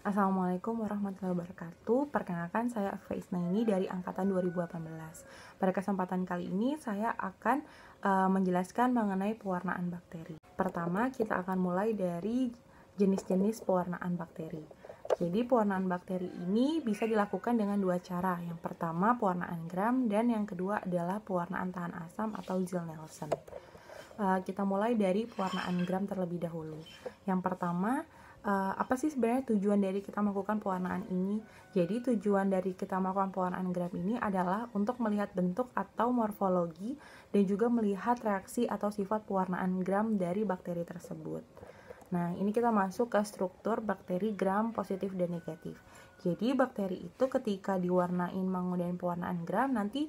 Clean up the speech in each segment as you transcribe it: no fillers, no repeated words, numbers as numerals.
Assalamualaikum warahmatullahi wabarakatuh. Perkenalkan, saya Akfa Isnaini dari angkatan 2018. Pada kesempatan kali ini saya akan menjelaskan mengenai pewarnaan bakteri. Pertama, kita akan mulai dari jenis-jenis pewarnaan bakteri. Jadi pewarnaan bakteri ini bisa dilakukan dengan dua cara. Yang pertama pewarnaan gram dan yang kedua adalah pewarnaan tahan asam atau Ziehl-Neelsen. Kita mulai dari pewarnaan gram terlebih dahulu. Yang pertama, apa sih sebenarnya tujuan dari kita melakukan pewarnaan ini? Jadi tujuan dari kita melakukan pewarnaan gram ini adalah untuk melihat bentuk atau morfologi dan juga melihat reaksi atau sifat pewarnaan gram dari bakteri tersebut. Nah, ini kita masuk ke struktur bakteri gram positif dan negatif. Jadi bakteri itu ketika diwarnain menggunakan pewarnaan gram nanti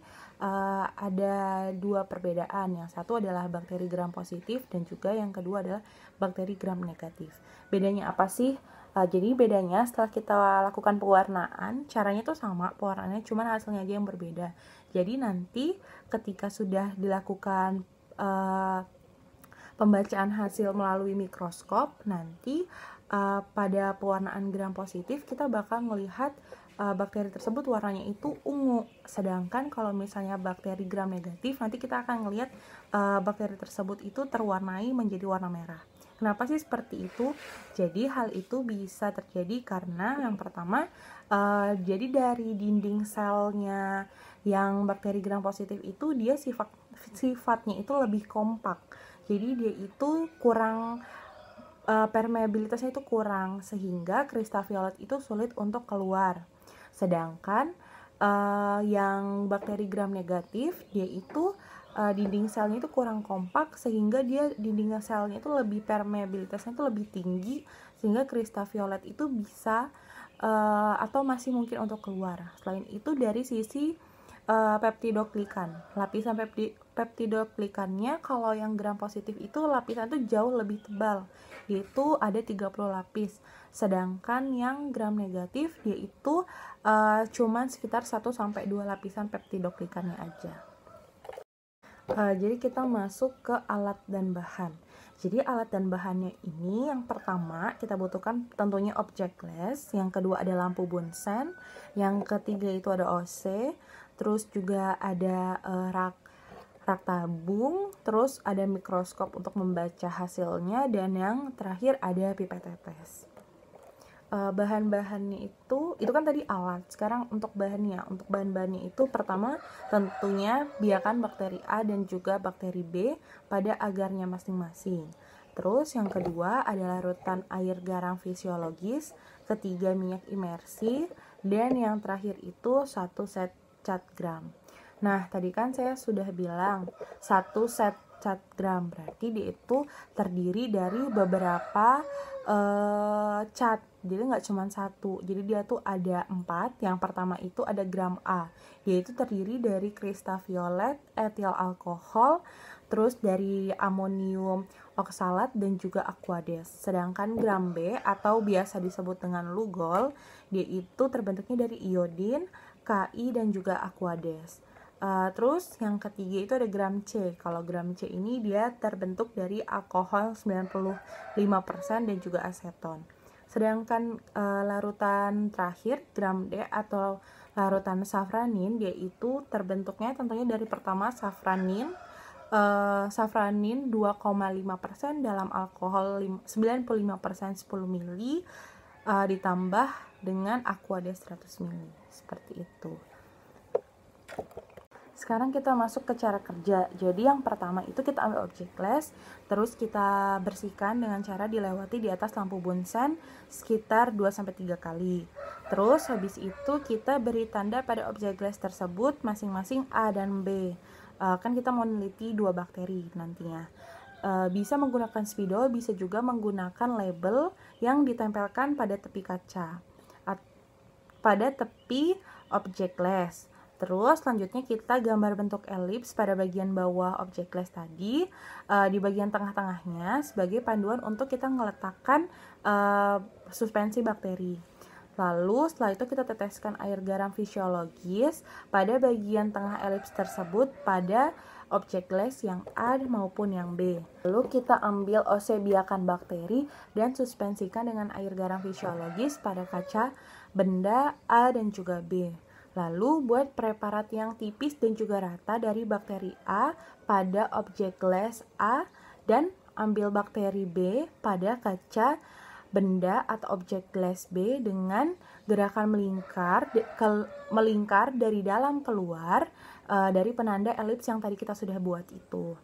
ada dua perbedaan. Yang satu adalah bakteri gram positif dan juga yang kedua adalah bakteri gram negatif. Bedanya apa sih? Jadi bedanya setelah kita lakukan pewarnaan, caranya tuh sama pewarnaannya, cuma hasilnya aja yang berbeda. Jadi nanti ketika sudah dilakukan pembacaan hasil melalui mikroskop, nanti pada pewarnaan gram positif kita bakal melihat bakteri tersebut warnanya itu ungu. Sedangkan kalau misalnya bakteri gram negatif, nanti kita akan melihat bakteri tersebut itu terwarnai menjadi warna merah. Kenapa sih seperti itu? Jadi hal itu bisa terjadi karena yang pertama, jadi dari dinding selnya yang bakteri gram positif itu dia sifatnya itu lebih kompak. Jadi dia itu kurang permeabilitasnya itu kurang sehingga kristal violet itu sulit untuk keluar. Sedangkan yang bakteri gram negatif dia itu dinding selnya itu kurang kompak sehingga dia dinding selnya itu lebih permeabilitasnya itu lebih tinggi sehingga kristal violet itu bisa atau masih mungkin untuk keluar. Selain itu dari sisi peptidoglikan, lapisan peptidoglikannya kalau yang gram positif itu lapisan itu jauh lebih tebal, yaitu ada 30 lapis. Sedangkan yang gram negatif dia itu cuman sekitar 1-2 lapisan peptidoglikannya aja. Jadi kita masuk ke alat dan bahan. Jadi alat dan bahannya ini yang pertama kita butuhkan tentunya objek glass, yang kedua ada lampu Bunsen, yang ketiga itu ada OC, terus juga ada rak tabung, terus ada mikroskop untuk membaca hasilnya, dan yang terakhir ada pipet tetes. Bahan-bahannya itu kan tadi alat. Sekarang untuk bahan-bahannya itu pertama tentunya biakan bakteri A dan juga bakteri B pada agarnya masing-masing. Terus yang kedua adalah larutan air garam fisiologis, ketiga minyak imersi, dan yang terakhir itu 1 set cat gram. Nah, tadi kan saya sudah bilang 1 set cat gram, berarti dia itu terdiri dari beberapa cat. Jadi nggak cuma satu, jadi dia tuh ada 4. Yang pertama itu ada gram A, yaitu terdiri dari kristal violet, etil alkohol, terus dari amonium oksalat dan juga aquades. Sedangkan gram B atau biasa disebut dengan lugol, dia itu terbentuknya dari iodin, Ki dan juga aquades. Terus yang ketiga itu ada gram C. Kalau gram C ini dia terbentuk dari alkohol 95% dan juga aseton. Sedangkan larutan terakhir gram D atau larutan safranin, dia itu terbentuknya tentunya dari pertama safranin 2,5% dalam alkohol 95% 10 ml ditambah dengan aquades 100 ml. Seperti itu. Sekarang kita masuk ke cara kerja. Jadi yang pertama itu kita ambil objek glass, terus kita bersihkan dengan cara dilewati di atas lampu Bunsen sekitar 2-3 kali. Terus habis itu kita beri tanda pada objek glass tersebut masing-masing A dan B. Kan kita mau meneliti 2 bakteri nantinya. Bisa menggunakan spidol, bisa juga menggunakan label yang ditempelkan pada tepi kaca, pada tepi objek glass. Terus selanjutnya kita gambar bentuk elips pada bagian bawah objek glass tadi, di bagian tengah-tengahnya sebagai panduan untuk kita meletakkan suspensi bakteri. Lalu setelah itu kita teteskan air garam fisiologis pada bagian tengah elips tersebut pada objek glass yang A maupun yang B. Lalu kita ambil OC biakan bakteri dan suspensikan dengan air garam fisiologis pada kaca benda A dan juga B. Lalu buat preparat yang tipis dan juga rata dari bakteri A pada objek glass A dan ambil bakteri B pada kaca benda atau objek glass B dengan gerakan melingkar dari dalam keluar dari penanda elips yang tadi kita sudah buat itu.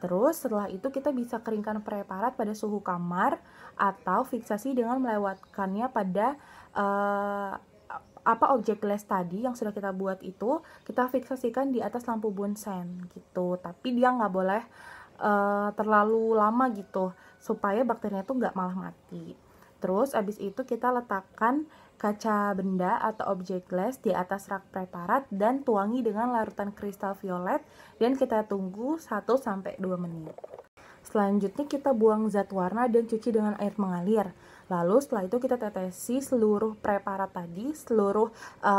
Terus setelah itu kita bisa keringkan preparat pada suhu kamar atau fiksasi dengan melewatkannya pada objek glass tadi yang sudah kita buat itu, kita fiksasikan di atas lampu bunsen gitu. Tapi dia nggak boleh terlalu lama gitu supaya bakterinya itu nggak malah mati. Terus abis itu kita letakkan kaca benda atau objek glass di atas rak preparat dan tuangi dengan larutan kristal violet dan kita tunggu 1-2 menit. Selanjutnya kita buang zat warna dan cuci dengan air mengalir. Lalu setelah itu kita tetesi seluruh preparat tadi, seluruh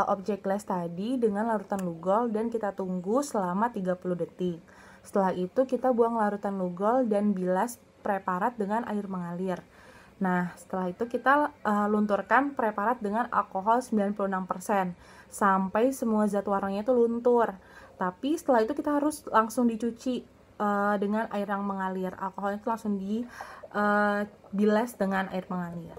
objek glass tadi dengan larutan lugol dan kita tunggu selama 30 detik. Setelah itu kita buang larutan lugol dan bilas preparat dengan air mengalir. Nah, setelah itu kita lunturkan preparat dengan alkohol 96% sampai semua zat warnanya itu luntur. Tapi setelah itu kita harus langsung dicuci dengan air yang mengalir. Alkoholnya itu langsung dibilas dengan air mengalir.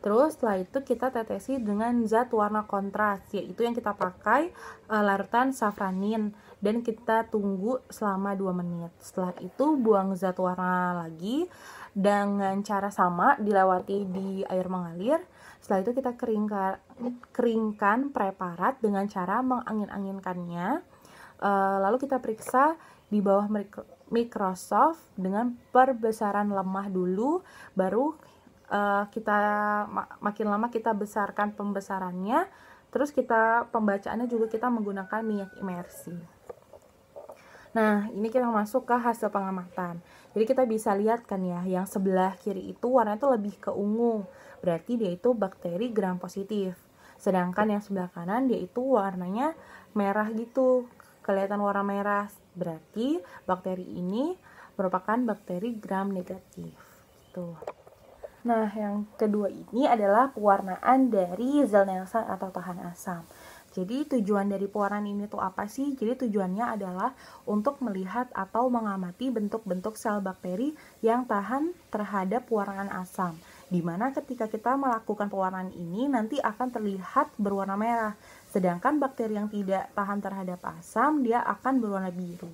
Terus setelah itu kita tetesi dengan zat warna kontras, yaitu yang kita pakai larutan safranin dan kita tunggu selama 2 menit. Setelah itu buang zat warna lagi dengan cara sama dilewati di air mengalir. Setelah itu kita keringkan preparat dengan cara mengangin-anginkannya. Lalu kita periksa di bawah mikroskop dengan perbesaran lemah dulu, baru kita makin lama kita besarkan pembesarannya. Terus pembacaannya juga kita menggunakan minyak imersi. Nah, ini kita masuk ke hasil pengamatan. Jadi kita bisa lihat kan ya, yang sebelah kiri itu warnanya itu lebih ke ungu. Berarti dia itu bakteri gram positif. Sedangkan yang sebelah kanan dia itu warnanya merah gitu. Kelihatan warna merah. Berarti bakteri ini merupakan bakteri gram negatif. Tuh. Nah, yang kedua ini adalah pewarnaan dari Zell-Nielsen atau tahan asam. Jadi tujuan dari pewarnaan ini tuh apa sih? Jadi tujuannya adalah untuk melihat atau mengamati bentuk-bentuk sel bakteri yang tahan terhadap pewarnaan asam. Dimana ketika kita melakukan pewarnaan ini nanti akan terlihat berwarna merah. Sedangkan bakteri yang tidak tahan terhadap asam dia akan berwarna biru.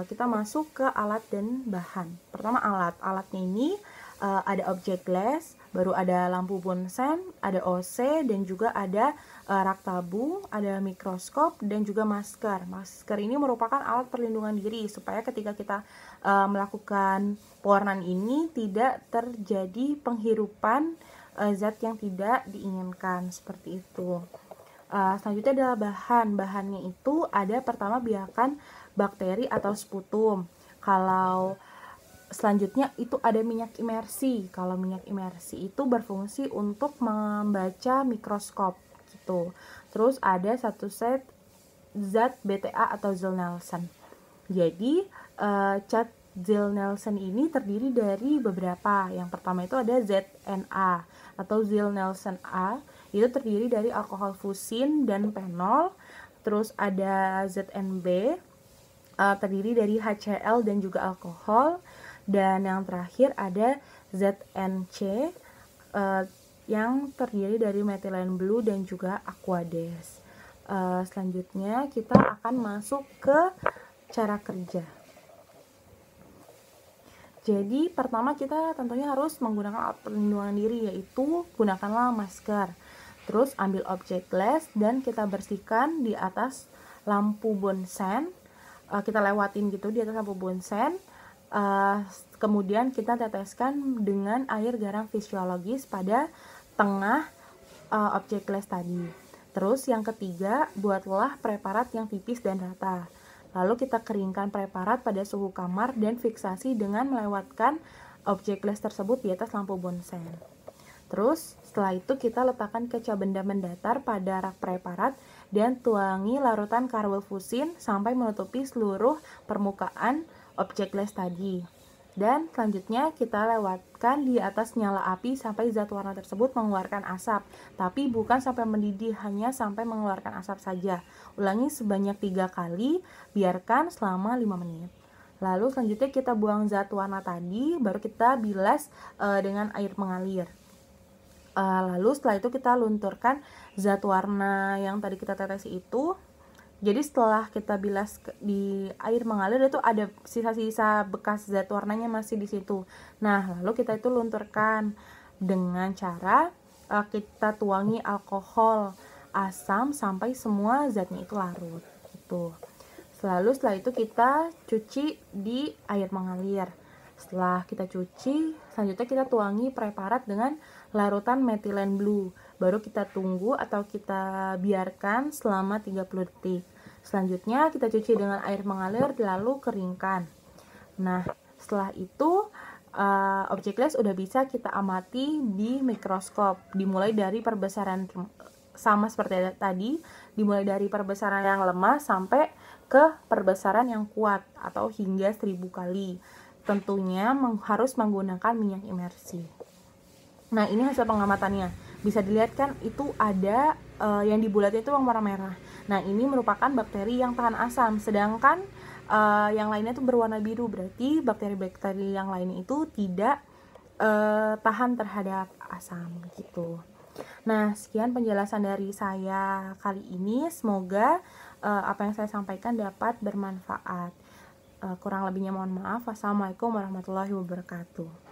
Kita masuk ke alat dan bahan. Pertama alatnya ini ada objek glass, baru ada lampu bunsen, ada OC, dan juga ada rak tabung, ada mikroskop, dan juga masker. Masker ini merupakan alat perlindungan diri supaya ketika kita melakukan pewarnaan ini tidak terjadi penghirupan zat yang tidak diinginkan, seperti itu. Selanjutnya adalah bahannya itu ada pertama biakan bakteri atau sputum. Kalau selanjutnya itu ada minyak imersi. Kalau minyak imersi itu berfungsi untuk membaca mikroskop gitu. Terus ada satu set zat BTA atau Zell-Nielsen. Jadi cat Zell-Nielsen ini terdiri dari beberapa. Yang pertama itu ada ZNA atau Zell-Nielsen A. Itu terdiri dari alkohol fusin dan fenol. Terus ada ZNB terdiri dari HCl dan juga alkohol. Dan yang terakhir ada ZNC yang terdiri dari methylene blue dan juga aquades. Selanjutnya kita akan masuk ke cara kerja. Jadi pertama kita tentunya harus menggunakan alat perlindungan diri, yaitu gunakanlah masker. Terus ambil objek glass dan kita bersihkan di atas lampu bunsen. Kita lewatin gitu di atas lampu bunsen. Kemudian kita teteskan dengan air garam fisiologis pada tengah objek glass tadi. Terus yang ketiga, buatlah preparat yang tipis dan rata. Lalu kita keringkan preparat pada suhu kamar dan fiksasi dengan melewatkan objek glass tersebut di atas lampu bunsen. Terus setelah itu kita letakkan kaca benda mendatar pada rak preparat dan tuangi larutan karbonfusin sampai menutupi seluruh permukaan objek les tadi. Dan selanjutnya kita lewatkan di atas nyala api sampai zat warna tersebut mengeluarkan asap, tapi bukan sampai mendidih, hanya sampai mengeluarkan asap saja. Ulangi sebanyak 3 kali, biarkan selama 5 menit. Lalu selanjutnya kita buang zat warna tadi, baru kita bilas dengan air mengalir. Lalu setelah itu kita lunturkan zat warna yang tadi kita tetesi itu. Jadi setelah kita bilas di air mengalir itu ada sisa-sisa bekas zat warnanya masih di situ. Nah, lalu kita itu lunturkan dengan cara kita tuangi alkohol asam sampai semua zatnya itu larut gitu. Lalu setelah itu kita cuci di air mengalir. Setelah kita cuci, selanjutnya kita tuangi preparat dengan larutan metilen blue. Baru kita tunggu atau kita biarkan selama 30 detik. Selanjutnya kita cuci dengan air mengalir lalu keringkan. Nah, setelah itu objek les udah bisa kita amati di mikroskop. Dimulai dari perbesaran sama seperti tadi, dimulai dari perbesaran yang lemah sampai ke perbesaran yang kuat atau hingga 1000 kali. Tentunya harus menggunakan minyak imersi. Nah, ini hasil pengamatannya. Bisa dilihat kan itu ada yang di bulat itu yang warna merah. Nah, ini merupakan bakteri yang tahan asam, sedangkan yang lainnya itu berwarna biru. Berarti bakteri-bakteri yang lain itu tidak tahan terhadap asam gitu. Nah, sekian penjelasan dari saya kali ini. Semoga apa yang saya sampaikan dapat bermanfaat. Kurang lebihnya mohon maaf. Wassalamualaikum warahmatullahi wabarakatuh.